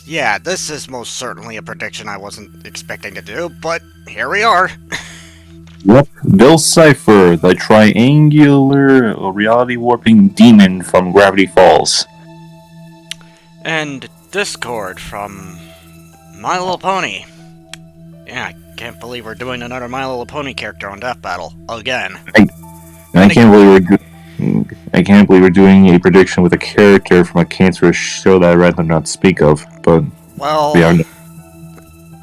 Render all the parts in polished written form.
Yeah, this is most certainly a prediction I wasn't expecting to do, but here we are. Yep, Bill Cipher, the triangular reality warping demon from Gravity Falls. And Discord from My Little Pony. Yeah, I can't believe we're doing another My Little Pony character on Death Battle again. I can't believe we're doing a prediction with a character from a cancerous show that I'd rather not speak of. But Well, we are.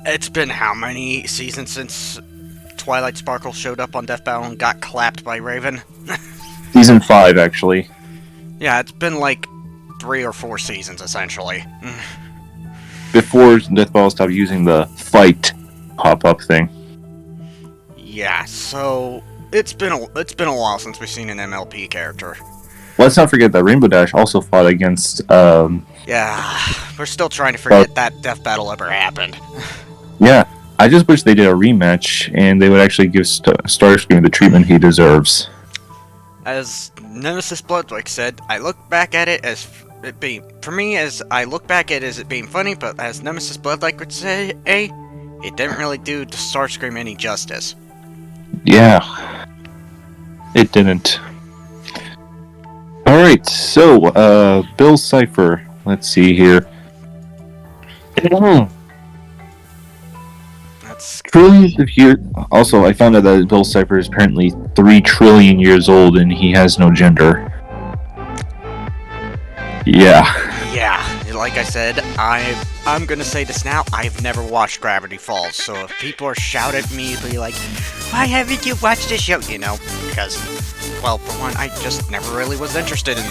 it's been how many seasons since Twilight Sparkle showed up on Death Battle and got clapped by Raven? Season 5, actually. Yeah, it's been like 3 or 4 seasons essentially. Before Death Battle stopped using the fight pop-up thing. Yeah, so it's been a while since we've seen an MLP character. Let's not forget that Rainbow Dash also fought against. Yeah, we're still trying to forget that Death Battle ever happened. Yeah, I just wish they did a rematch and they would actually give Starscream the treatment he deserves. As Nemesis Bloodwick said, I look back at it as it being funny, but as Nemesis Bloodwick would say, it didn't really do the Starscream any justice. Yeah, it didn't. Alright, so, Bill Cipher. Let's see here. That's Trillions of years. Also, I found out that Bill Cipher is apparently 3 trillion years old and he has no gender. Yeah. Yeah, like I said, I'm gonna say this now, I've never watched Gravity Falls, so if people are shouting at me, be like, why haven't you watched the show? You know, because, well, for one, I just never really was interested in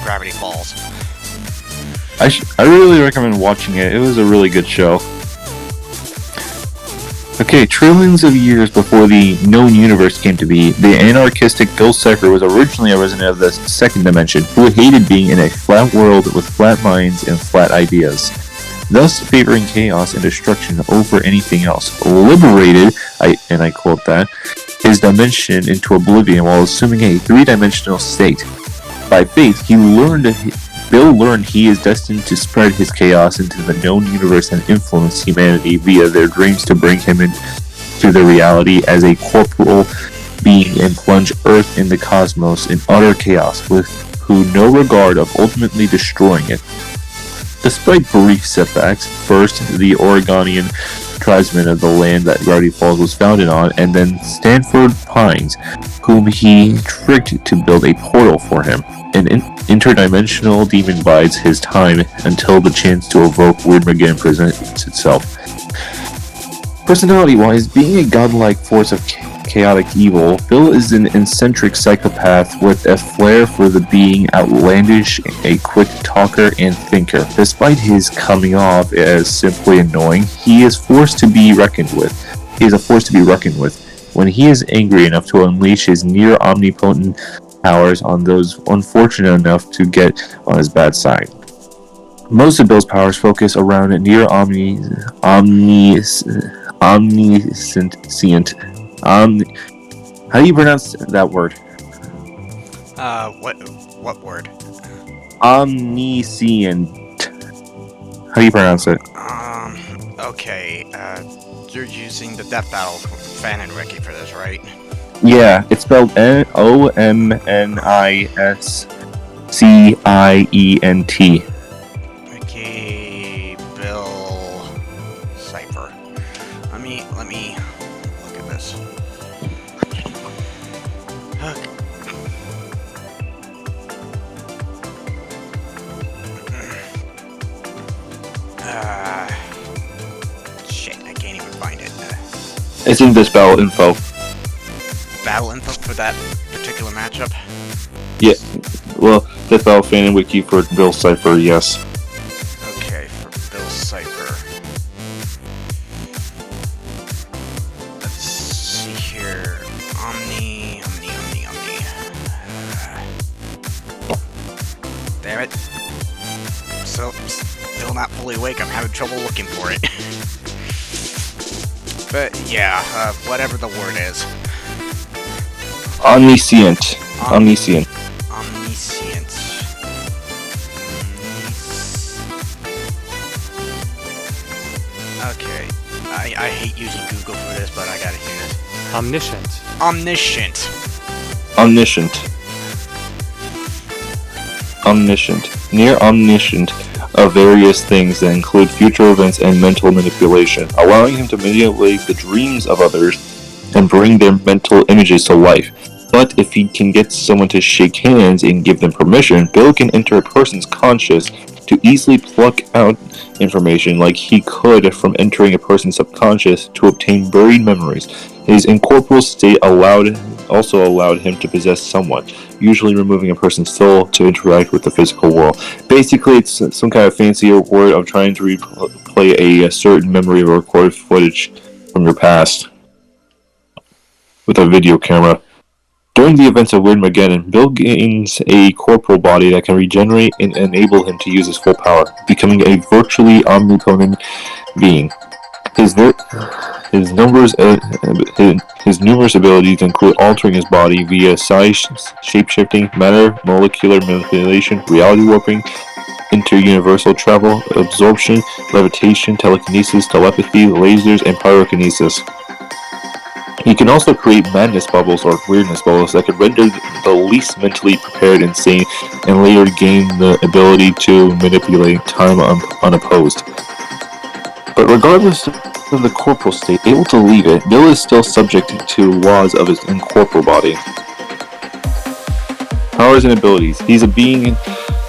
Gravity Falls. I really recommend watching it. It was a really good show. Okay, trillions of years before the known universe came to be, the anarchistic Bill Cipher was originally a resident of the second dimension, who hated being in a flat world with flat minds and flat ideas, thus favoring chaos and destruction over anything else. Liberated, and I quote that, his dimension into oblivion while assuming a 3-dimensional state. By fate, Bill learned he is destined to spread his chaos into the known universe and influence humanity via their dreams to bring him into their reality as a corporeal being and plunge Earth and the cosmos in utter chaos with no regard of ultimately destroying it. Despite brief setbacks, first the Oregonian tribesmen of the land that Gravity Falls was founded on, and then Stanford Pines, whom he tricked to build a portal for him. An interdimensional demon bides his time until the chance to evoke Wyrmregen presents itself. Personality-wise, being a godlike force of chaotic evil, Bill is an eccentric psychopath with a flair for the being outlandish, a quick talker and thinker. Despite his coming off as simply annoying, he is a force to be reckoned with. When he is angry enough to unleash his near omnipotent powers on those unfortunate enough to get on his bad side. Most of Bill's powers focus around near omniscient. How do you pronounce that word? What word? Omniscient. How do you pronounce it? Okay, you're using the Death Battle fan and wiki for this, right? Yeah, it's spelled Omniscient. Okay, Bill Cipher. Let me look at this. Shit, I can't even find it. It's in this battle info. Battle info for that particular matchup? Yeah, well, Death Battle fan and wiki for Bill Cipher, yes. Okay, for Bill Cipher. Let's see here. Omni. Damn it. Still not fully awake, I'm having trouble looking for it. But yeah, whatever the word is. Omniscient. Omniscient. Omniscient. Omniscient. Omniscient. Near omniscient of various things that include future events and mental manipulation, allowing him to manipulate the dreams of others and bring their mental images to life. But if he can get someone to shake hands and give them permission, Bill can enter a person's conscious to easily pluck out information like he could from entering a person's subconscious to obtain buried memories. His incorporeal state also allowed him to possess someone, usually removing a person's soul to interact with the physical world. Basically, it's some kind of fancier word of trying to replay a certain memory or recorded footage from your past with a video camera. During the events of Wyrmageddon, Bill gains a corporal body that can regenerate and enable him to use his full power, becoming a virtually omnipotent being. His numerous abilities include altering his body via size, shape-shifting, matter, molecular manipulation, reality warping, inter-universal travel, absorption, levitation, telekinesis, telepathy, lasers, and pyrokinesis. He can also create madness bubbles or weirdness bubbles that could render the least mentally prepared insane and later gain the ability to manipulate time unopposed. But regardless of the corporal state, able to leave it, Bill is still subject to laws of his incorporeal body. Powers and abilities. He's a being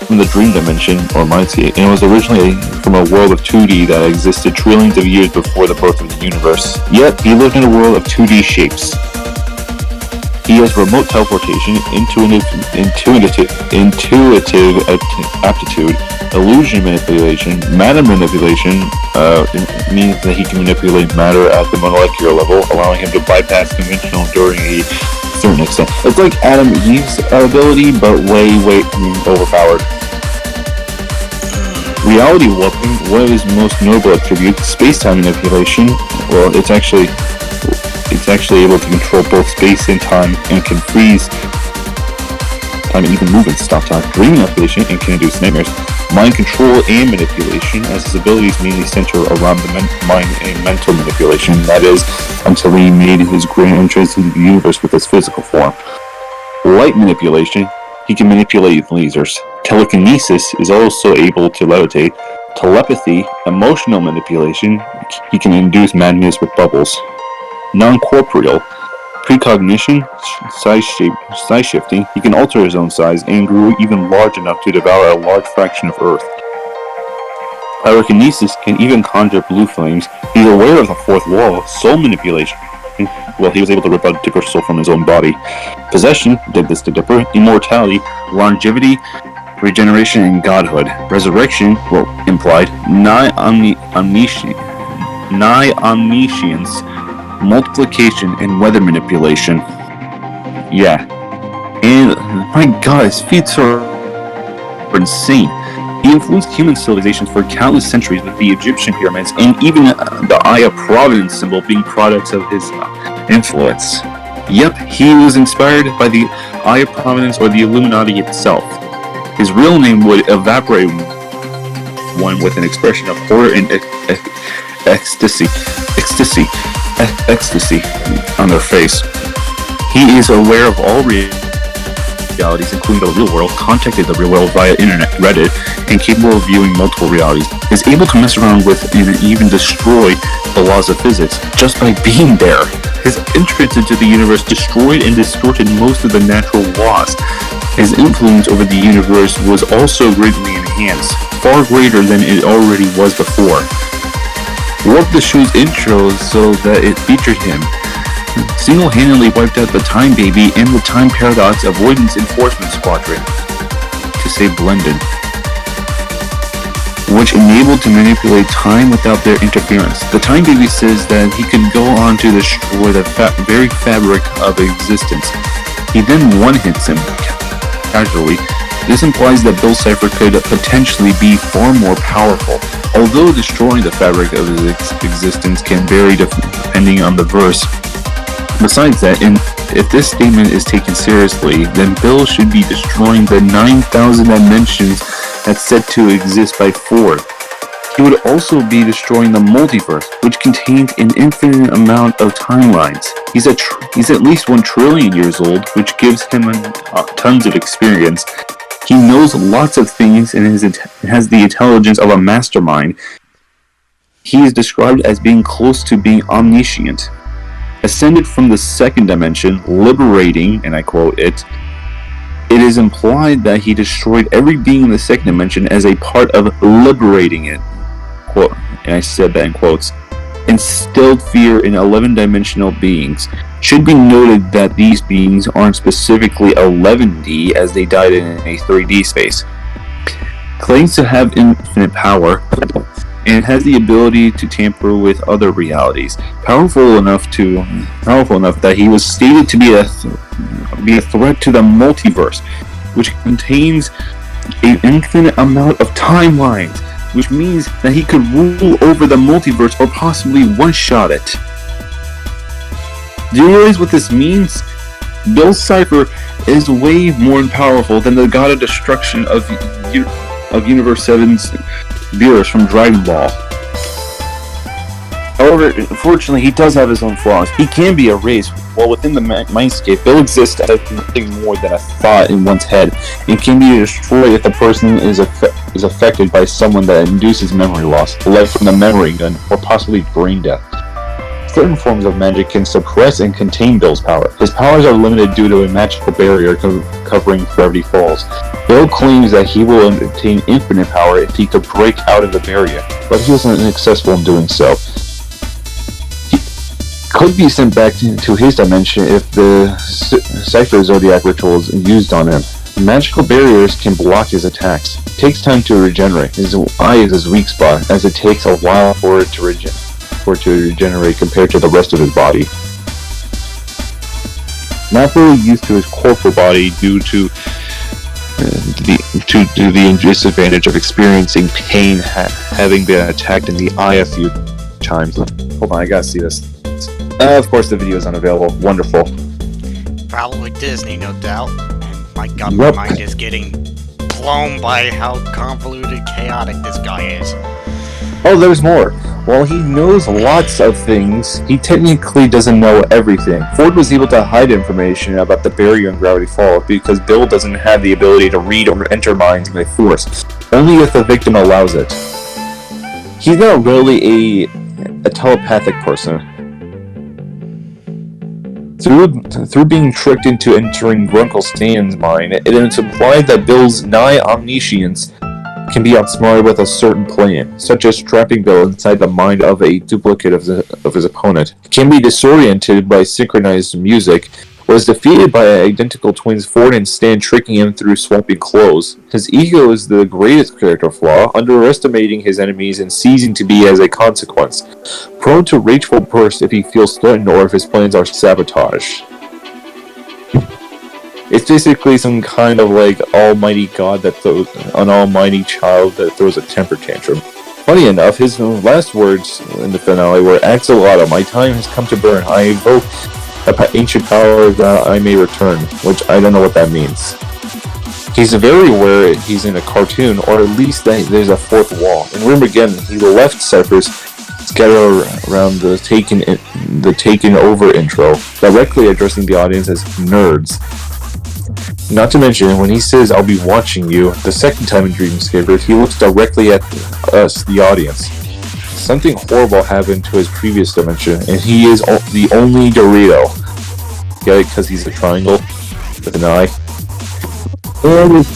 from the dream dimension, or mindscape, and was originally from a world of 2D that existed trillions of years before the birth of the universe. Yet, he lived in a world of 2D shapes. He has remote teleportation, intuitive aptitude, illusion manipulation, matter manipulation. It means that he can manipulate matter at the molecular level, allowing him to bypass conventional during a certain extent. It's like Adam Eve's ability, but way overpowered. Reality warping, one of his most notable attributes, space-time manipulation. Well, it's actually able to control both space and time, and can freeze time and even movement to stop time. Dream manipulation, and can induce nightmares. Mind control and manipulation, as his abilities mainly center around the mind and mental manipulation. That is, until he made his grand entrance into the universe with his physical form. Light manipulation, he can manipulate lasers. Telekinesis is also able to levitate. Telepathy, emotional manipulation, he can induce madness with bubbles. Non-corporeal, precognition, size shifting, he can alter his own size and grew even large enough to devour a large fraction of Earth. Pyrokinesis can even conjure blue flames. He's aware of the fourth wall, soul manipulation. Well, he was able to rip out Dipper's soul from his own body. Possession, did this to Dipper. Immortality, longevity, regeneration, and godhood. Resurrection, well, implied. Nigh omniscience, multiplication, and weather manipulation. Yeah. And, my god, his feats are insane. He influenced human civilizations for countless centuries, with the Egyptian pyramids and even the Eye of Providence symbol being products of his influence. Yep, he was inspired by the Eye of Providence or the Illuminati itself. His real name would evaporate one with an expression of horror and ecstasy on their face. He is aware of all realities, including the real world, contacted the real world via internet, Reddit, and capable of viewing multiple realities. Is able to mess around with and even destroy the laws of physics just by being there. His entrance into the universe destroyed and distorted most of the natural laws. His influence over the universe was also greatly enhanced, far greater than it already was before. Warped the show's intro so that it featured him. Single-handedly wiped out the Time Baby and the Time Paradox Avoidance Enforcement Squadron to save Blendon, which enabled to manipulate time without their interference. The Time Baby says that he could go on to destroy the very fabric of existence. He then one-hits him casually. This implies that Bill Cipher could potentially be far more powerful, although destroying the fabric of his existence can vary depending on the verse. Besides that, if this statement is taken seriously, then Bill should be destroying the 9,000 dimensions that's said to exist by 4. He would also be destroying the multiverse, which contains an infinite amount of timelines. He's at least 1 trillion years old, which gives him tons of experience. He knows lots of things and has the intelligence of a mastermind. He is described as being close to being omniscient. Ascended from the 2nd dimension, liberating, and I quote it is implied that he destroyed every being in the 2nd dimension as a part of liberating it. Quote, and I said that in quotes. Instilled fear in 11-dimensional beings. Should be noted that these beings aren't specifically 11D as they died in a 3D space. Claims to have infinite power and has the ability to tamper with other realities. Powerful enough that he was stated to be a threat to the multiverse, which contains an infinite amount of timelines, which means that he could rule over the multiverse or possibly one-shot it. Do you realize what this means? Bill Cipher is way more powerful than the god of destruction of Universe 7's Beerus from Dragon Ball. However, unfortunately, he does have his own flaws. He can be erased. While within the mindscape, Bill exists as nothing more than a thought in one's head, and can be destroyed if the person is affected by someone that induces memory loss, like from the memory gun, or possibly brain death. Certain forms of magic can suppress and contain Bill's power. His powers are limited due to a magical barrier covering Gravity Falls. Bill claims that he will obtain infinite power if he could break out of the barrier, but he wasn't successful in doing so. He could be sent back to his dimension if the Cipher Zodiac ritual is used on him. Magical barriers can block his attacks. It takes time to regenerate. His eye is his weak spot, as it takes a while for it to regenerate compared to the rest of his body. Not really used to his corporal body due to the disadvantage of experiencing pain having been attacked in the eye a few times. Hold on, I gotta see this. Of course, the video is unavailable. Wonderful. Probably Disney, no doubt. My god, my mind is getting blown by how convoluted, chaotic this guy is. Oh, there's more. While he knows lots of things, he technically doesn't know everything. Ford was able to hide information about the barrier in Gravity Falls because Bill doesn't have the ability to read or enter minds by force, only if the victim allows it. He's not really a telepathic person. Through being tricked into entering Grunkle Stan's mind, it is implied that Bill's nigh omniscience can be outsmarted with a certain plan, such as trapping Bill inside the mind of a duplicate of his opponent. He can be disoriented by synchronized music, was defeated by identical twins Ford and Stan tricking him through swamping clothes. His ego is the greatest character flaw, underestimating his enemies and ceasing to be as a consequence. Prone to rageful bursts if he feels threatened or if his plans are sabotaged. It's basically some kind of like almighty god that throws an almighty child that throws a temper tantrum. Funny enough, his last words in the finale were, "Axolotl, my time has come to burn. I invoke the ancient power that I may return," which I don't know what that means. He's very aware he's in a cartoon, or at least that there's a fourth wall. In Armageddon, he left Cyphers scattered around the taken over intro, directly addressing the audience as nerds. Not to mention, when he says, "I'll be watching you," the second time in Dreamscaper, he looks directly at us, the audience. Something horrible happened to his previous dimension, and he is the only Dorito. Get it? Because he's a triangle with an eye. And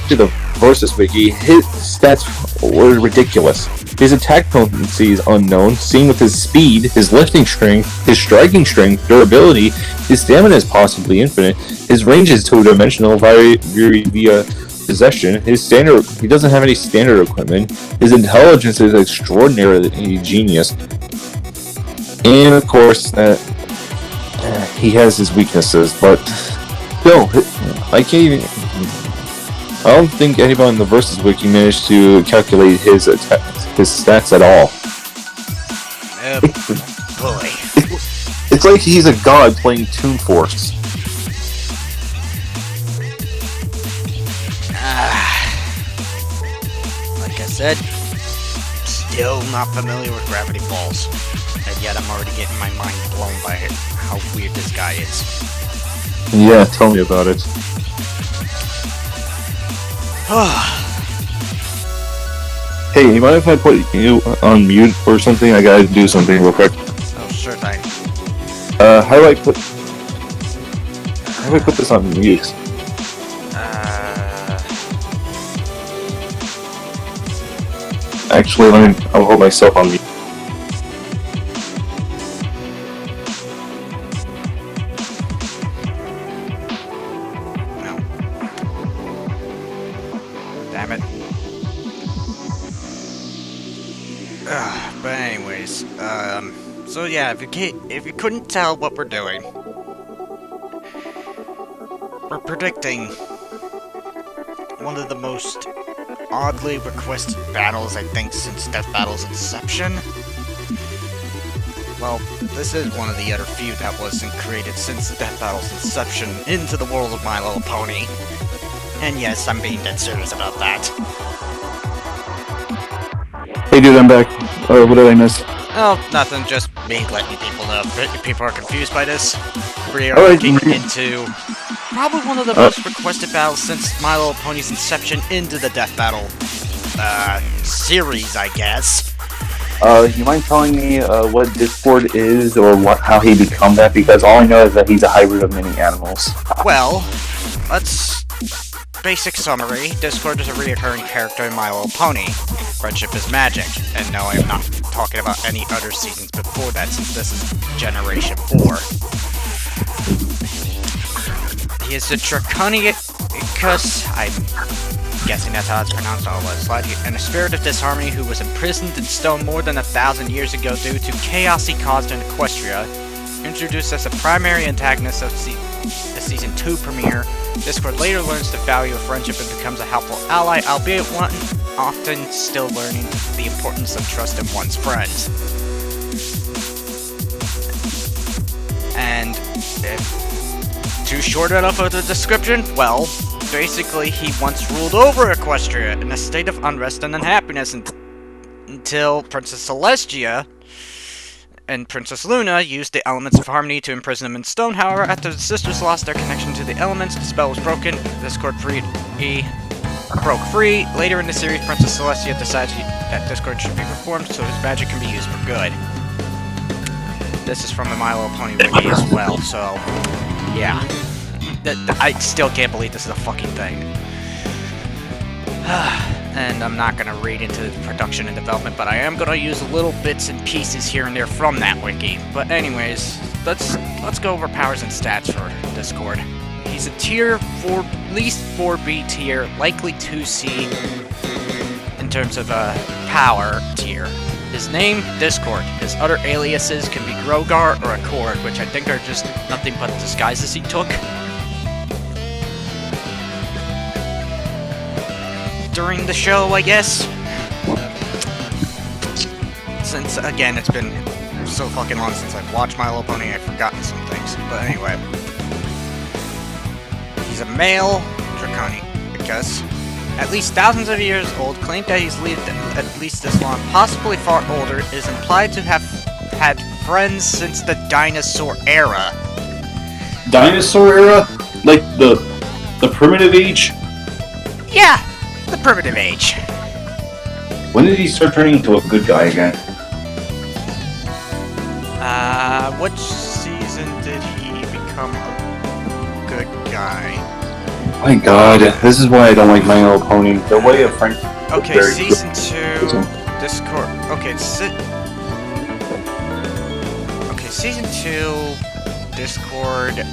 to the Versus Wiki, his stats were ridiculous. His attack potency is unknown, seen with his speed, his lifting strength, his striking strength, durability. His stamina is possibly infinite. His range is two-dimensional via possession. He doesn't have any standard equipment. His intelligence is extraordinarily genius. And of course, he has his weaknesses, but still, I don't think anybody in the Versus Wiki managed to calculate his stats at all. Boy. It's like he's a god playing Toon Force. Like I said, still not familiar with Gravity Falls. And yet I'm already getting my mind blown by it, how weird this guy is. Yeah, tell me about it. Hey, you mind if I put you on mute or something? I gotta do something real quick. Oh, sure thing. How do I put this on mute? Actually, I'll hold myself on mute. No. Damn it. But anyways, so yeah, if you couldn't tell what we're doing, we're predicting one of the most oddly requested battles, I think, since Death Battle's inception. Well, this is one of the other few that wasn't created since the Death Battle's inception into the world of My Little Pony. And yes, I'm being dead serious about that. Hey dude, I'm back. What did I miss? Oh, nothing, just me letting people know. If people are confused by this, we are looking into probably one of the most requested battles since My Little Pony's inception into the Death Battle series, I guess. You mind telling me what Discord is or how he become that? Because all I know is that he's a hybrid of many animals. Well, let's... Basic summary, Discord is a reoccurring character in My Little Pony. Friendship is magic. And no, I'm not talking about any other seasons before that, since this is Generation 4. He is the Draconicus, I'm guessing that's how it's pronounced, all was slightly, and a spirit of disharmony who was imprisoned in stone more than 1,000 years ago due to chaos he caused in Equestria. Introduced as a primary antagonist of the Season 2 premiere, Discord later learns the value of friendship and becomes a helpful ally, albeit one often still learning the importance of trust in one's friends. And if too short enough of the description, well, basically he once ruled over Equestria in a state of unrest and unhappiness until Princess Celestia and Princess Luna used the elements of harmony to imprison him in stone. However, after the sisters lost their connection to the elements, the spell was broken. Discord broke free. Later in the series, Princess Celestia decides that Discord should be reformed so his magic can be used for good. This is from the My Little Pony wiki as well, so yeah. I still can't believe this is a fucking thing. And I'm not going to read into the production and development, but I am going to use little bits and pieces here and there from that wiki. But anyways, let's go over powers and stats for Discord. He's a tier 4, at least 4B tier, likely 2C in terms of power tier. His name, Discord. His other aliases can be Grogar or Accord, which I think are just nothing but disguises he took during the show, I guess. Since, again, it's been so fucking long since I've watched My Little Pony, I've forgotten some things. But anyway. He's a male Draconicus, at least thousands of years old, claimed that he's lived at least this long, possibly far older, is implied to have had friends since the dinosaur era. Dinosaur era? Like the primitive age? Yeah! The primitive age. When did he start turning into a good guy again? Which season did he become a good guy? My god, this is why I don't like My Little Pony. The way of friendship. Okay, season 2, Discord. Okay, season 2, Discord.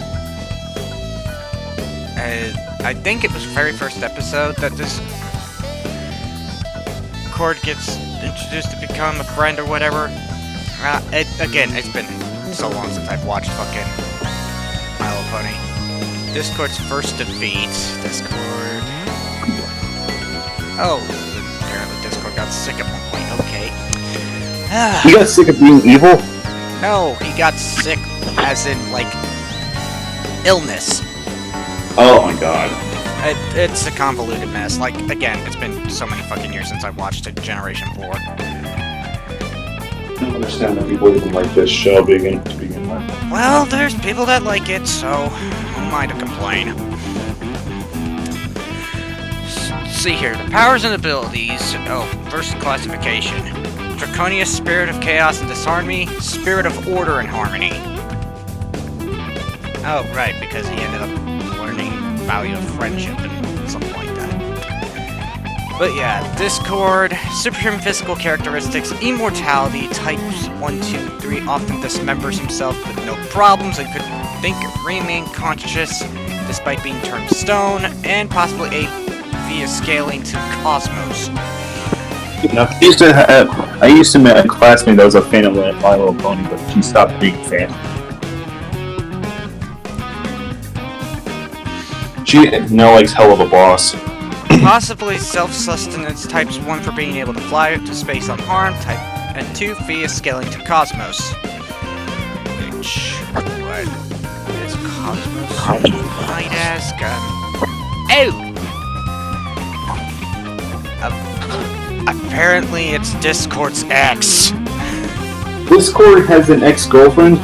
I think it was the very first episode that Discord gets introduced to become a friend or whatever. Again, it's been so long since I've watched fucking My Little Pony. Discord's first defeat. Discord. Oh, apparently Discord got sick at one point. Okay. He got sick of being evil? No, he got sick as in, like, illness. Oh my god. It's a convoluted mess. Like, again, it's been so many fucking years since I've watched it, Generation 4. don't understand that people even like this show to begin with. Well, there's people that like it, so who am I to complain? See here, the powers and abilities. Oh, first classification. Draconius, Spirit of Chaos and Disharmony, Spirit of Order and Harmony. Oh, right, because he ended up learning value of friendship and something like that. But yeah, Discord, superhuman physical characteristics, immortality, types 1, 2, 3, often dismembers himself with no problems and could think, remain conscious despite being turned stone, and possibly a via scaling to Cosmos. Now, I used to meet a classmate that was a fan of My Little Pony, but she stopped being a fan. She likes hell of a boss. Possibly self-sustenance, types 1 for being able to fly to space unharmed, type and 2 via scaling to Cosmos. Which, what is Cosmos? I'd ask, oh! Apparently it's Discord's ex. Discord has an ex-girlfriend?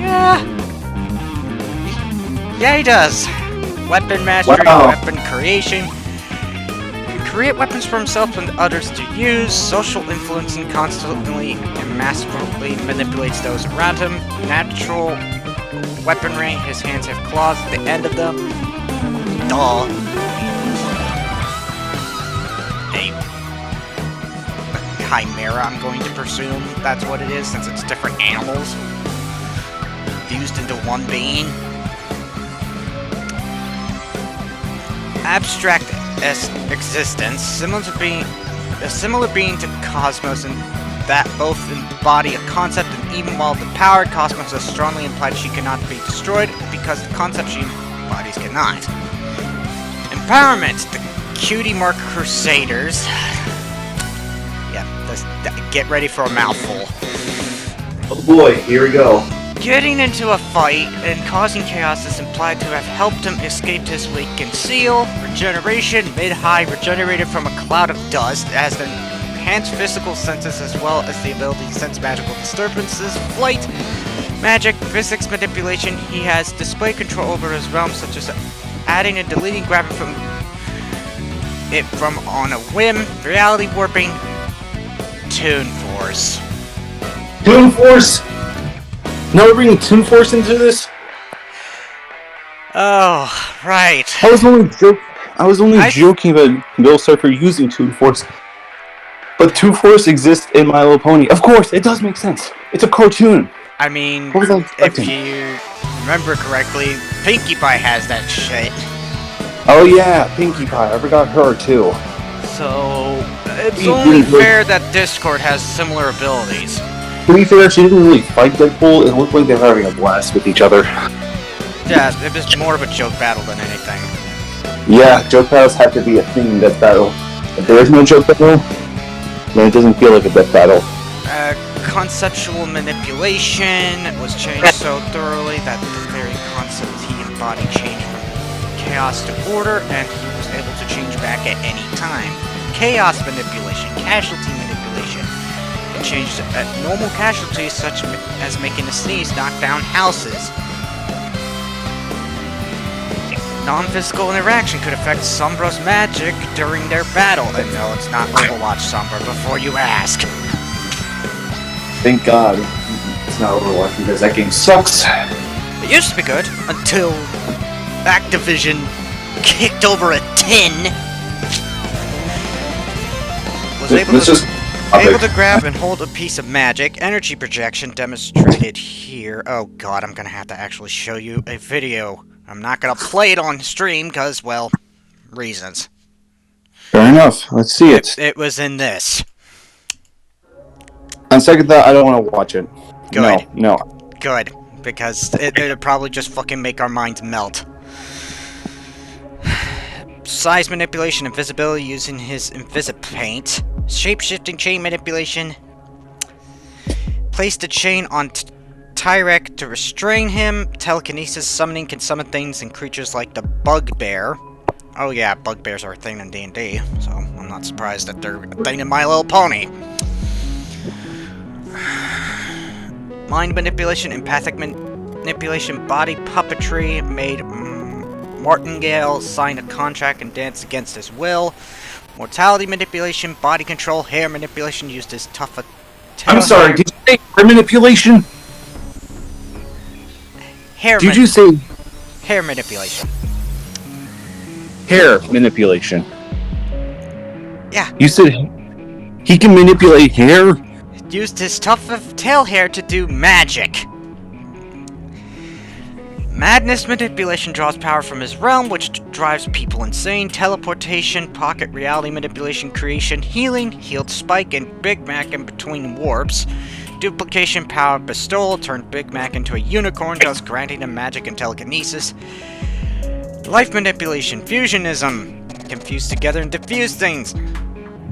Yeah. Yeah, he does. Weapon mastery, Wow. weapon creation. Can create weapons for himself and others to use. Social influence and constantly and masterfully manipulates those around him. Natural weaponry. His hands have claws at the end of them. Duh. A chimera, I'm going to presume that's what it is, since it's different animals fused into one being. Abstract existence, a similar being to Cosmos in that both embody a concept, and even while depowered, Cosmos has strongly implied she cannot be destroyed because the concept she embodies cannot. Empowerment, the Cutie Mark Crusaders. Yeah, get ready for a mouthful. Oh boy, here we go. Getting into a fight and causing chaos is implied to have helped him escape his weakened seal. Regeneration, mid-high, regenerated from a cloud of dust, has enhanced physical senses as well as the ability to sense magical disturbances. Flight, magic, physics manipulation. He has display control over his realm, such as adding and deleting, grabbing from on a whim. Reality warping, Toon Force. Toon Force? Now we're bringing Toon Force into this? Oh, right. I was only joking about Bill Cipher using Toon Force. But Toon Force exists in My Little Pony. Of course, it does make sense. It's a cartoon. I mean, What was I if expecting? you remember correctly, Pinkie Pie has that shit. Oh yeah, Pinkie Pie. I forgot her too. So, it's You only didn't really- fair that Discord has similar abilities. To be fair, she didn't really fight Deadpool. It looked like they were having a blast with each other. Yeah, it was more of a joke battle than anything. Yeah, joke battles have to be a thing in Death Battle. If there is no joke battle, then it doesn't feel like a Death Battle. Conceptual manipulation was changed so thoroughly that the very concept he embodied changed from chaos to order, and he was able to change back at any time. Chaos manipulation, casualty manipulation. It changed normal casualties such as making a sneeze knock down houses. Non-physical interaction could affect Sombra's magic during their battle. And no, it's not Overwatch Sombra, before you ask. Thank God it's not Overwatch because that game sucks. It used to be good, until Activision kicked over a tin. Was able to grab and hold a piece of magic. Energy projection demonstrated here. Oh god, I'm gonna have to actually show you a video. I'm not gonna play it on stream, because, well, reasons. Fair enough. Let's see it. It was in this. On second thought, I don't want to watch it. Good. No. Good, because it'd probably just fucking make our minds melt. Size manipulation, invisibility using his Invisipaint. Shape-shifting chain manipulation. Place the chain on Tyrek to restrain him. Telekinesis summoning can summon things and creatures like the Bugbear. Oh yeah, bugbears are a thing in D&D, so I'm not surprised that they're a thing in My Little Pony. mind manipulation, empathic manipulation, body puppetry, made Martingale sign a contract and dance against his will. Mortality manipulation, body control, hair manipulation, used his tough. I'm sorry, did you say hair manipulation? Did you say hair manipulation? Hair manipulation. Yeah. You said he can manipulate hair? Used his tuft of tail hair to do magic. Madness manipulation draws power from his realm, which drives people insane. Teleportation, pocket reality manipulation, creation, healing, healed Spike and Big Mac in between warps. Duplication, power bestowal, turned Big Mac into a unicorn, thus granting him magic and telekinesis. Life manipulation, fusionism, confuse together and diffuse things.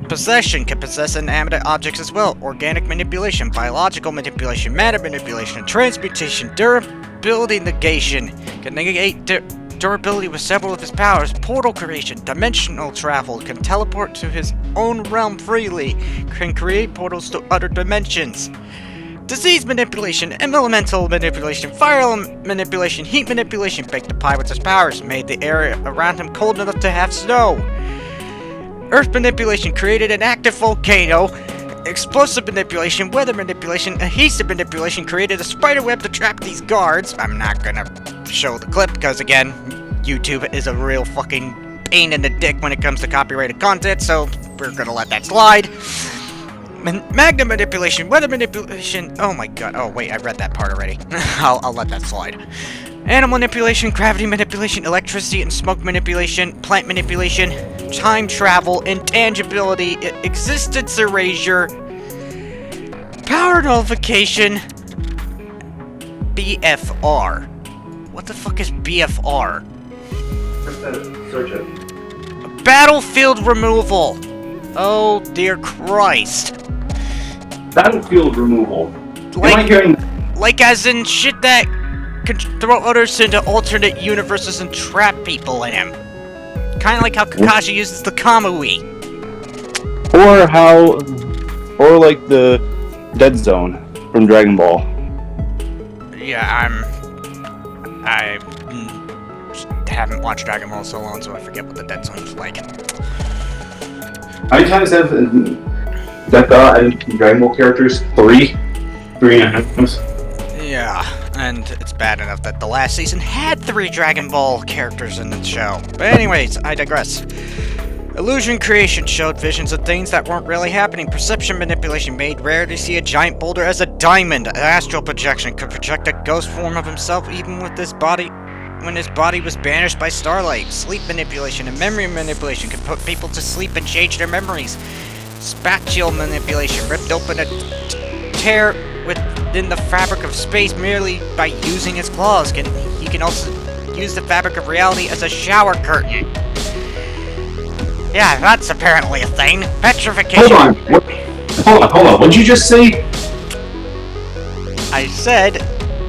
Possession, can possess inanimate objects as well. Organic manipulation, biological manipulation, matter manipulation, transmutation, durability negation, can negate durability with several of his powers. Portal creation, dimensional travel, can teleport to his own realm freely, can create portals to other dimensions. Disease manipulation, elemental manipulation, fire element manipulation, heat manipulation, baked the pie with his powers, made the area around him cold enough to have snow. Earth manipulation, created an active volcano. Explosive manipulation, weather manipulation, adhesive manipulation, created a spider web to trap these guards. I'm not gonna show the clip because, again, YouTube is a real fucking pain in the dick when it comes to copyrighted content, so we're gonna let that slide. Magna manipulation, weather manipulation. Oh my god. Oh wait, I read that part already. I'll let that slide. Animal manipulation, gravity manipulation, electricity and smoke manipulation, plant manipulation, time travel, intangibility, existence erasure, power nullification, BFR. What the fuck is BFR? Search it. Battlefield removal. Oh dear Christ. Battlefield removal. Am I hearing? Like as in shit that can throw others into alternate universes and trap people in him. Kinda like how Kakashi uses the Kamui. Or like the Dead Zone from Dragon Ball. Yeah, I haven't watched Dragon Ball so long, so I forget what the Dead Zone is like. How many times have Death and Dragon Ball characters? 3 times. Yeah, and it's bad enough that the last season had 3 Dragon Ball characters in the show. But anyways, I digress. Illusion creation showed visions of things that weren't really happening. Perception manipulation made rare to see a giant boulder as a diamond. Astral projection could project a ghost form of himself even with his body when his body was banished by starlight. Sleep manipulation and memory manipulation could put people to sleep and change their memories. Spatial manipulation ripped open a tear within the fabric of space merely by using his claws. He can also use the fabric of reality as a shower curtain. Yeah, that's apparently a thing. Petrification. Hold on. What'd you just say? I said,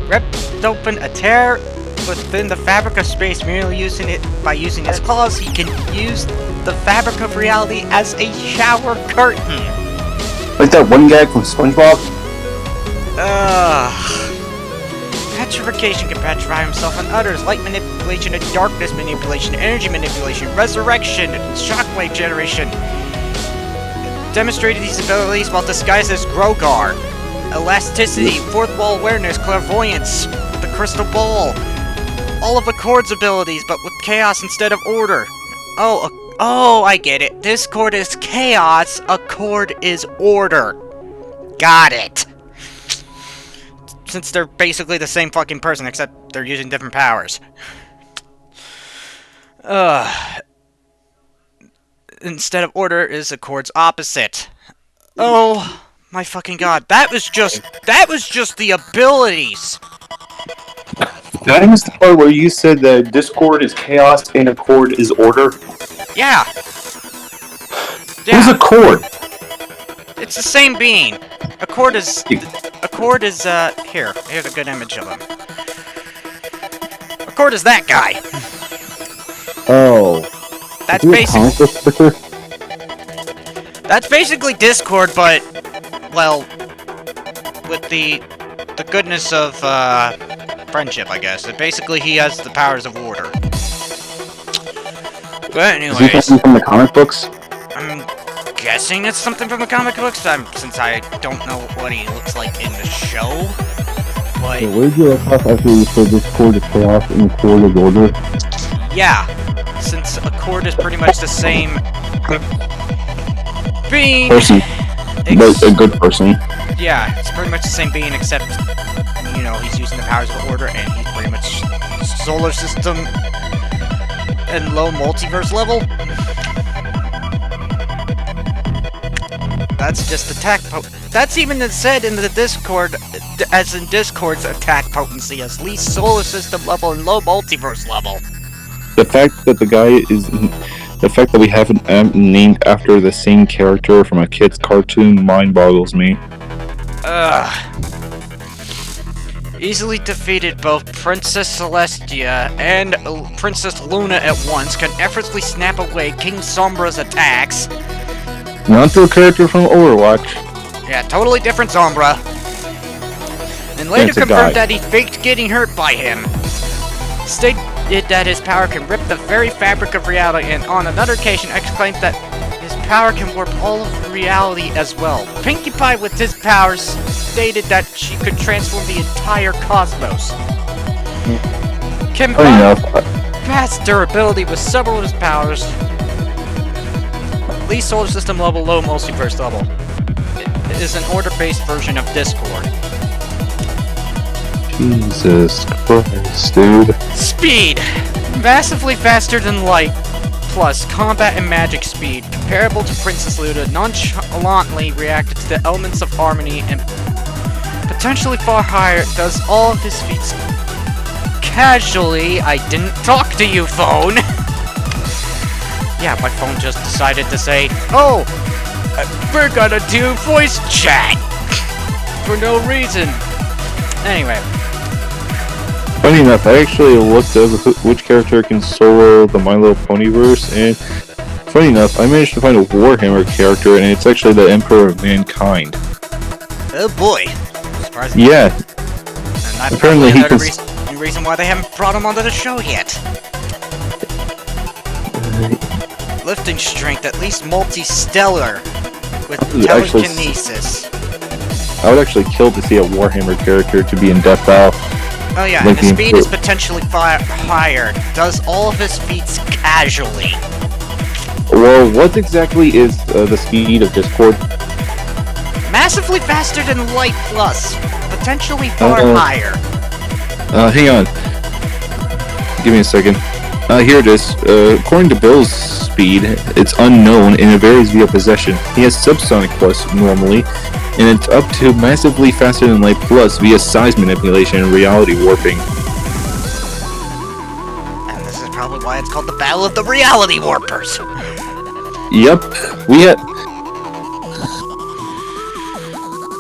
ripped open a tear within the fabric of space merely by using his claws. He can use the fabric of reality as a shower curtain. Like that one guy from SpongeBob? Petrification can petrify himself and others. Light manipulation and darkness manipulation, energy manipulation, resurrection, shockwave generation. Demonstrated these abilities while disguised as Grogar. Elasticity, fourth wall awareness, clairvoyance, the crystal ball. All of Accord's abilities, but with chaos instead of order. Oh, I get it. Discord is chaos, Accord is order. Got it. Since they're basically the same fucking person, except they're using different powers. Instead of order is Accord's opposite. Oh my fucking god. That was just the abilities. Did I miss the part where you said that Discord is chaos and Accord is order? Yeah. Who's Accord? It's the same being. Accord is here's a good image of him. Accord is that guy. Oh. That's basically Discord, but, well, with the the goodness of friendship, I guess. And basically, he has the powers of order. But Is he anyways, something from the comic books? I'm guessing it's something from the comic books, since I don't know what he looks like in the show. But So where did you left off after you said this cord is chaos and the cord is order? yeah, since Accord is pretty much the same being. Person. But a good person. Yeah, it's pretty much the same being, except, you know, he's using the powers of order, and he's pretty much solar system and low multiverse level. That's just attack that's even said in the Discord, as in Discord's attack potency, as least solar system level and low multiverse level. The fact that the fact that we haven't named after the same character from a kid's cartoon mind boggles me. Easily defeated both Princess Celestia and Princess Luna at once, can effortlessly snap away King Sombra's attacks. Not the character from Overwatch. Yeah, totally different Sombra. And later It's a confirmed guy. that he faked getting hurt by him. Stated that his power can rip the very fabric of reality, and on another occasion exclaimed that his power can warp all of reality as well. Pinkie Pie, with his powers, stated that she could transform the entire cosmos. Funny Combined enough, vast durability with several of his powers. Least solar system level, low multiverse level. It is an order-based version of Discord. Jesus Christ, dude. Speed! Massively faster than light, plus combat and magic speed. Comparable to Princess Luna, nonchalantly reacted to the elements of harmony, and potentially far higher, does all of his feats casually. I didn't talk to you, phone! Yeah, my phone just decided to say, oh, we're gonna do voice chat! For no reason. Anyway. Funny enough, I actually looked up which character can solo the My Little Ponyverse, and funny enough, I managed to find a Warhammer character, and it's actually the Emperor of Mankind. Oh boy. Surprising. Yeah, And that's apparently he probably can. another reason why they haven't brought him onto the show yet. Lifting strength, at least multi-stellar, with Actually, telekinesis. I would actually kill to see a Warhammer character to be in Death Battle. Oh yeah, Like and his the speed is Emperor. potentially higher. Does all of his feats casually. Well, what exactly is the speed of Discord? Massively faster than light plus. Potentially far Uh-oh. higher. Hang on. Give me a second. Here it is. According to Bill's speed, it's unknown and it varies via possession. He has subsonic plus normally, and it's up to massively faster than light plus via size manipulation and reality warping. And this is probably why it's called the Battle of the Reality Warpers. Yep, we had.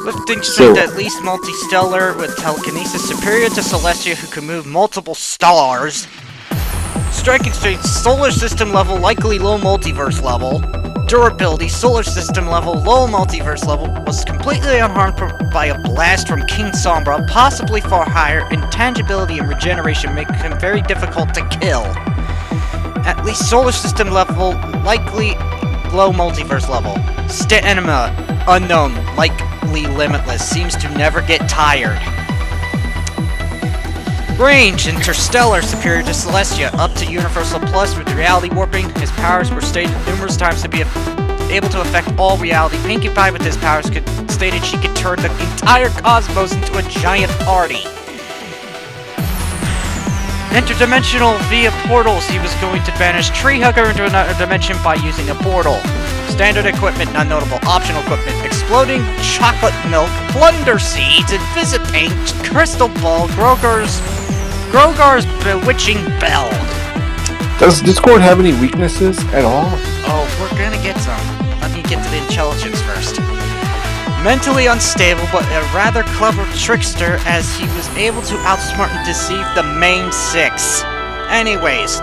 Lifting So- strength, at least multi-stellar with telekinesis, superior to Celestia, who can move multiple stars. Striking strength, solar system level, likely low multiverse level. Durability, solar system level, low multiverse level, was completely unharmed by a blast from King Sombra, possibly far higher. Intangibility and regeneration make him very difficult to kill. At least solar system level, likely low multiverse level. Stamina, unknown, likely limitless, seems to never get tired. Range, interstellar, superior to Celestia, up to universal plus with reality warping. His powers were stated numerous times to be able to affect all reality. Pinkie Pie with his powers stated she could turn the entire cosmos into a giant party. Interdimensional via portals, he was going to banish Tree Hugger into another dimension by using a portal. Standard equipment, none notable. Optional equipment, exploding chocolate milk, plunder seeds, Invisipaint, crystal ball, Grogar's bewitching bell. Does Discord have any weaknesses at all? Oh, we're gonna get some. Let me get to the intelligence first. Mentally unstable, but a rather clever trickster, as he was able to outsmart and deceive the main six. Anyways,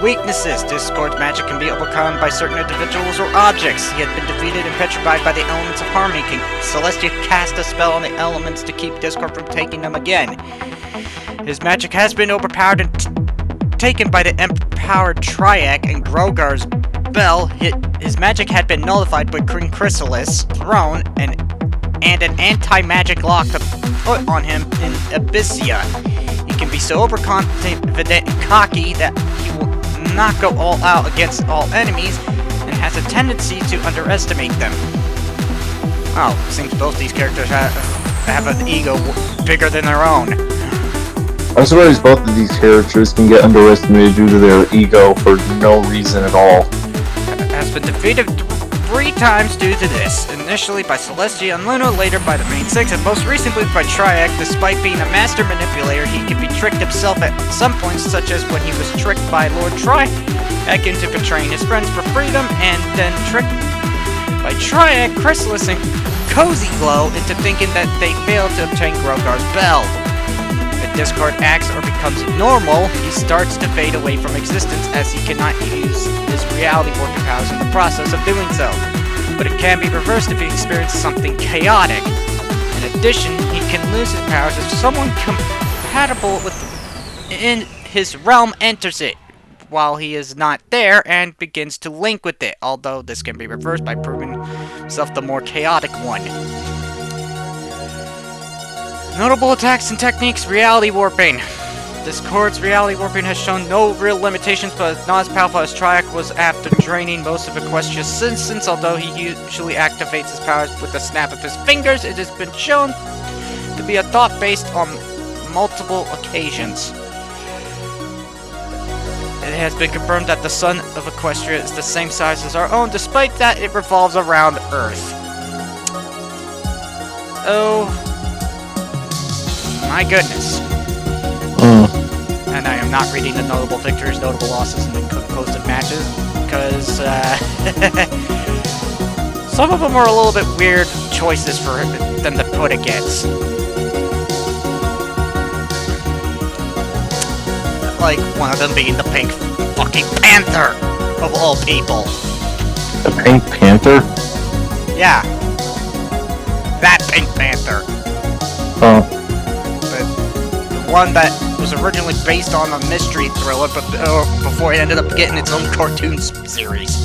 Weaknesses. Discord's magic can be overcome by certain individuals or objects. He had been defeated and petrified by the elements of harmony. Can Celestia cast a spell on the elements to keep Discord from taking them again? His magic has been overpowered and taken by the empowered Triac and Grogar's Bell. His magic had been nullified by King Chrysalis' throne and an anti-magic lock to put on him in Abyssia. He can be so overconfident and cocky that he will not go all out against all enemies and has a tendency to underestimate them. Oh, seems both these characters have an ego bigger than their own. I'm surprised both of these characters can get underestimated due to their ego for no reason at all. Has been defeated 3 times due to this. Initially by Celestia and Luna, later by the main 6, and most recently by Triac. Despite being a master manipulator, he can be tricked himself at some points, such as when he was tricked by Lord Triac into betraying his friends for freedom, and then tricked by Triac, Chrysalis, and Cozy Glow into thinking that they failed to obtain Grogar's Bell. If Discord acts or becomes normal, he starts to fade away from existence, as he cannot use his reality warping powers in the process of doing so. But it can be reversed if he experiences something chaotic. In addition, he can lose his powers if someone compatible in his realm enters it while he is not there and begins to link with it, although this can be reversed by proving himself the more chaotic one. Notable attacks and techniques. Reality warping. Discord's reality warping has shown no real limitations, but not as powerful as Triac was after draining most of Equestria's senses. Although he usually activates his powers with the snap of his fingers, it has been shown to be a thought based on multiple occasions. It has been confirmed that the sun of Equestria is the same size as our own, despite that it revolves around Earth. Oh my goodness. And I am not reading the notable victories, notable losses, and the posted matches, because some of them are a little bit weird choices for them to put against. Like, one of them being the Pink fucking Panther, of all people. The Pink Panther? Yeah. That Pink Panther. Oh. One that was originally based on a mystery thriller, but before it ended up getting its own cartoon series.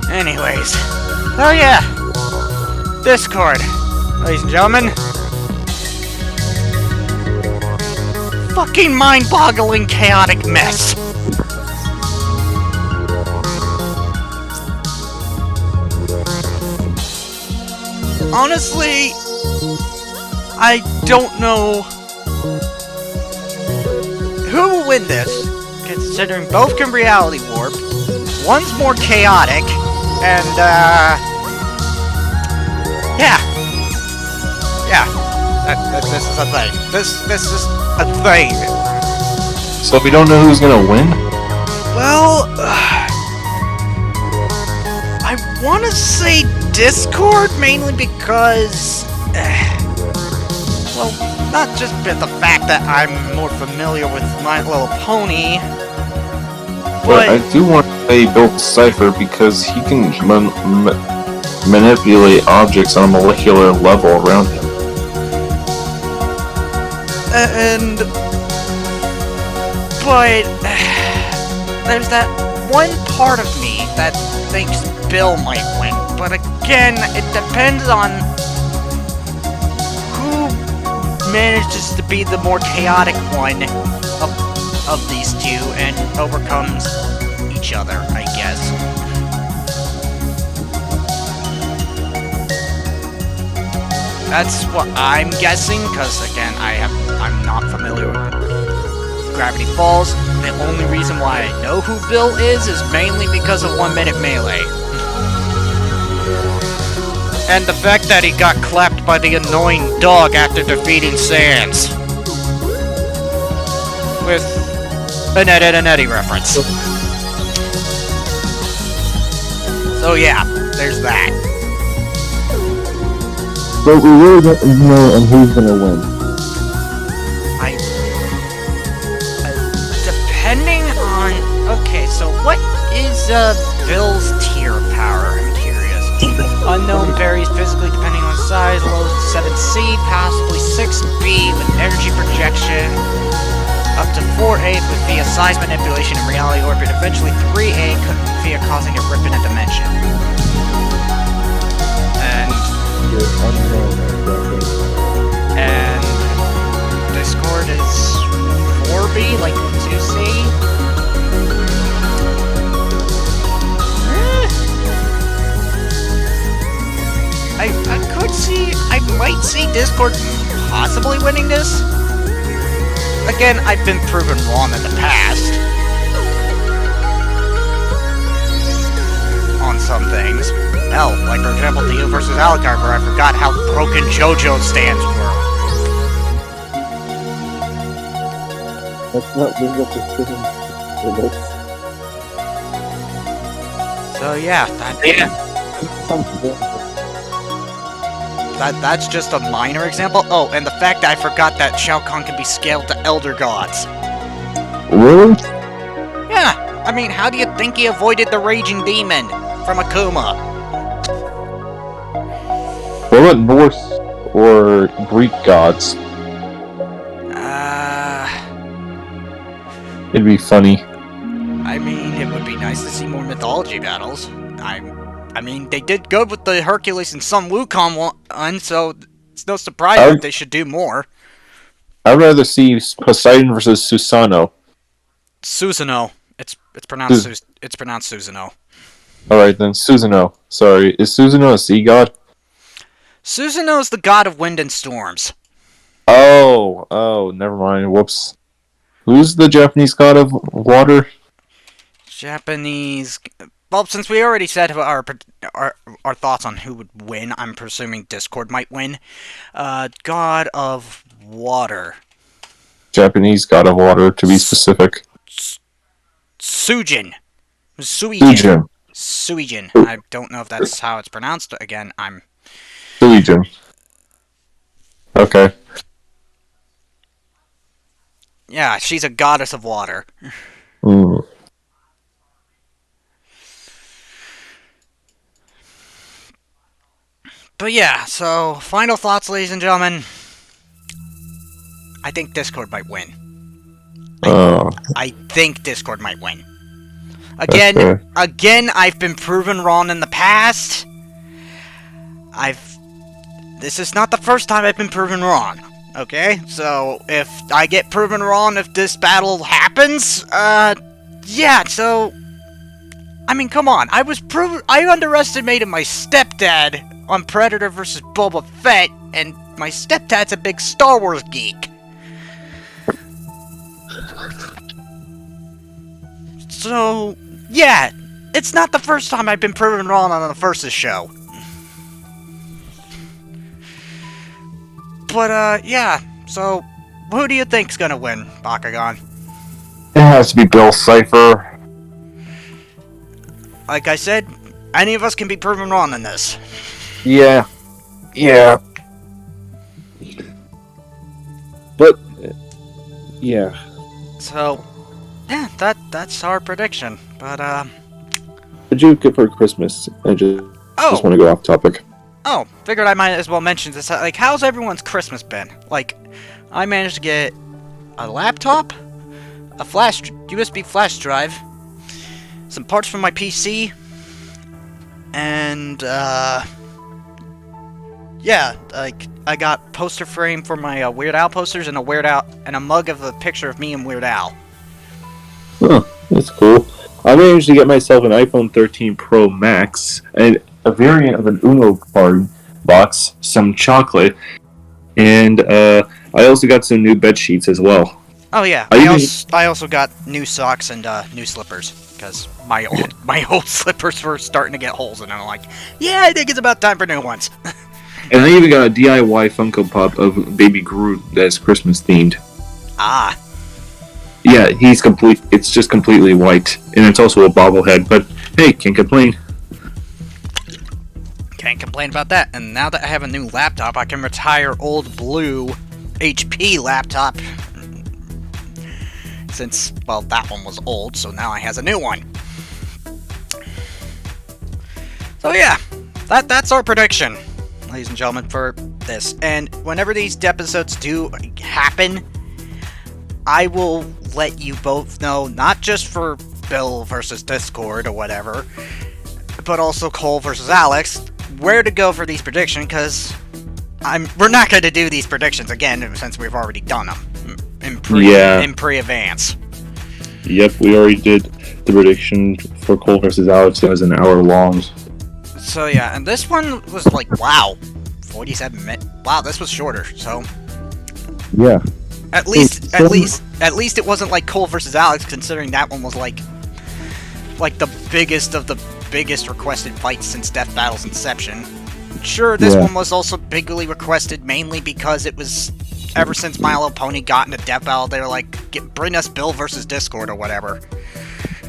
Anyways, oh yeah, Discord, ladies and gentlemen, fucking mind-boggling, chaotic mess. Honestly, I don't know who will win this, considering both can reality warp. One's more chaotic, and this is a thing. This is a thing. So we don't know who's gonna win? Well, I want to say Discord, mainly because well, not just the fact that I'm more familiar with My Little Pony, but I do want to say Bill Cipher because he can manipulate objects on a molecular level around him. But there's that one part of me that thinks Bill might win. But again, it depends on manages to be the more chaotic one of these two and overcomes each other, I guess. That's what I'm guessing, because again, I'm not familiar with Gravity Falls. The only reason why I know who Bill is mainly because of 1 Minute Melee. And the fact that he got clapped by the annoying dog after defeating Sans. With an Ed and Eddie reference. So yeah, there's that. But we really don't know who's gonna win. Depending so what is Bill's tier power? I'm curious. Unknown varies physically depending on size. Lowest 7C, possibly 6B with energy projection. Up to 4A via size manipulation in reality orbit. Eventually 3A via causing a rip in a dimension. And Discord is 4B, like 2C. I could see, I might see Discord possibly winning this. Again, I've been proven wrong in the past on some things. Hell, like for example, Dio versus Alucard, where I forgot how broken JoJo's stands were. Let's not bring up the spinning for this. So yeah, that's just a minor example. Oh, and the fact that I forgot that Shao Kahn can be scaled to Elder Gods. Really? Yeah, I mean, how do you think he avoided the Raging Demon from Akuma? What about Norse or Greek gods? It'd be funny. I mean, it would be nice to see more mythology battles. I mean, they did good with the Hercules and Sun Wukong one, so it's no surprise that they should do more. I'd rather see Poseidon versus Susanoo. Susanoo. It's pronounced Susanoo. Alright then, Susanoo. Sorry, is Susanoo a sea god? Susanoo is the god of wind and storms. Oh, never mind. Whoops. Who's the Japanese god of water? Japanese. Well, since we already said our thoughts on who would win, I'm presuming Discord might win. God of water. Japanese god of water, to be specific. Suijin. Suijin. Suijin. I don't know if that's how it's pronounced. Again, I'm... Suijin. Okay. Yeah, she's a goddess of water. Mm. But yeah, so final thoughts, ladies and gentlemen. I think Discord might win. I think Discord might win. Again, I've been proven wrong in the past. This is not the first time I've been proven wrong. Okay, so if I get proven wrong if this battle happens, yeah, so... I mean, come on, I underestimated my stepdad on Predator vs. Boba Fett, and my stepdad's a big Star Wars geek. So, yeah, it's not the first time I've been proven wrong on the Versus show. But, yeah, so, who do you think's gonna win, Bakugan? It has to be Bill Cipher. Like I said, any of us can be proven wrong in this. Yeah. But, yeah. So, yeah, that's our prediction. But, What'd you get for Christmas? I just want to go off topic. Oh, figured I might as well mention this. Like, how's everyone's Christmas been? Like, I managed to get a laptop, a USB flash drive, some parts from my PC, and, yeah, like, I got poster frame for my Weird Al posters and a mug of a picture of me and Weird Al. Huh, that's cool. I managed to get myself an iPhone 13 Pro Max, and a variant of an Uno card box, some chocolate, and I also got some new bed sheets as well. Oh yeah, I also got new socks and new slippers, because my old slippers were starting to get holes, and I'm like, yeah, I think it's about time for new ones. And I even got a DIY Funko Pop of Baby Groot that's Christmas themed. Ah. Yeah, it's just completely white, and it's also a bobblehead, but hey, can't complain. Can't complain about that. And now that I have a new laptop, I can retire old blue HP laptop. Since, well, that one was old, so now I has a new one. So yeah, that's our prediction, ladies and gentlemen, for this. And whenever these episodes do happen, I will let you both know, not just for Bill versus Discord or whatever, but also Cole versus Alex, where to go for these predictions, because we're not going to do these predictions again since we've already done them in pre-advance. Yep, we already did the prediction for Cole versus Alex. That was an hour long. So yeah, and this one was like, wow, 47 minutes. Wow, this was shorter. So Yeah. at least it wasn't like Cole versus Alex, considering that one was like the biggest of the biggest requested fights since Death Battle's inception. Sure, this one was also bigly requested, mainly because it was ever since My Little Pony got into Death Battle, they were like, bring us Bill versus Discord or whatever.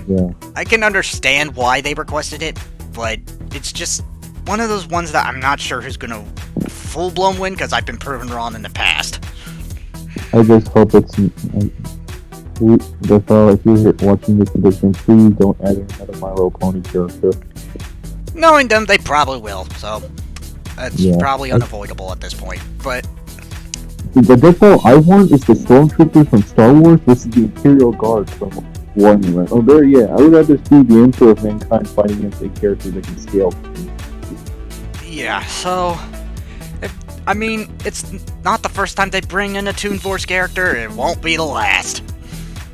Yeah. I can understand why they requested it, but it's just one of those ones that I'm not sure who's gonna full-blown win, because I've been proven wrong in the past. I just hope it's. That's all. If you're watching this prediction, please don't add another My Little Pony character. Knowing them, they probably will, so that's Yeah. probably unavoidable at this point. But That's all I want is the Stormtroopers from Star Wars versus the Imperial Guard from Warhammer. Oh, there, yeah. I would rather see the Emperor of Mankind fighting against a character that can scale. yeah, so I mean, it's not the first time they bring in a Toon Force character. It won't be the last.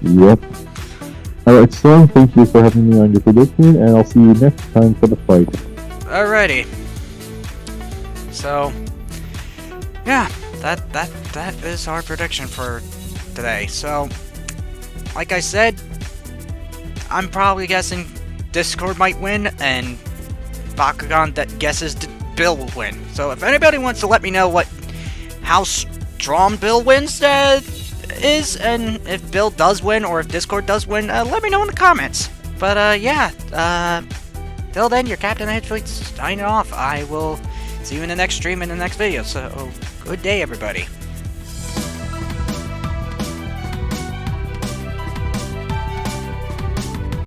Yep. Alright, Storm, thank you for having me on your prediction, and I'll see you next time for the fight. Alrighty. So, yeah, that is our prediction for today. So, like I said, I'm probably guessing Discord might win, and Bakugan that guesses Bill will win. So, if anybody wants to let me know how strong Bill wins is, and if Bill does win or if Discord does win, let me know in the comments. But yeah, till then, your Captain Hedgewolf signing off. I will see you in the next stream in the next video. So, good day, everybody.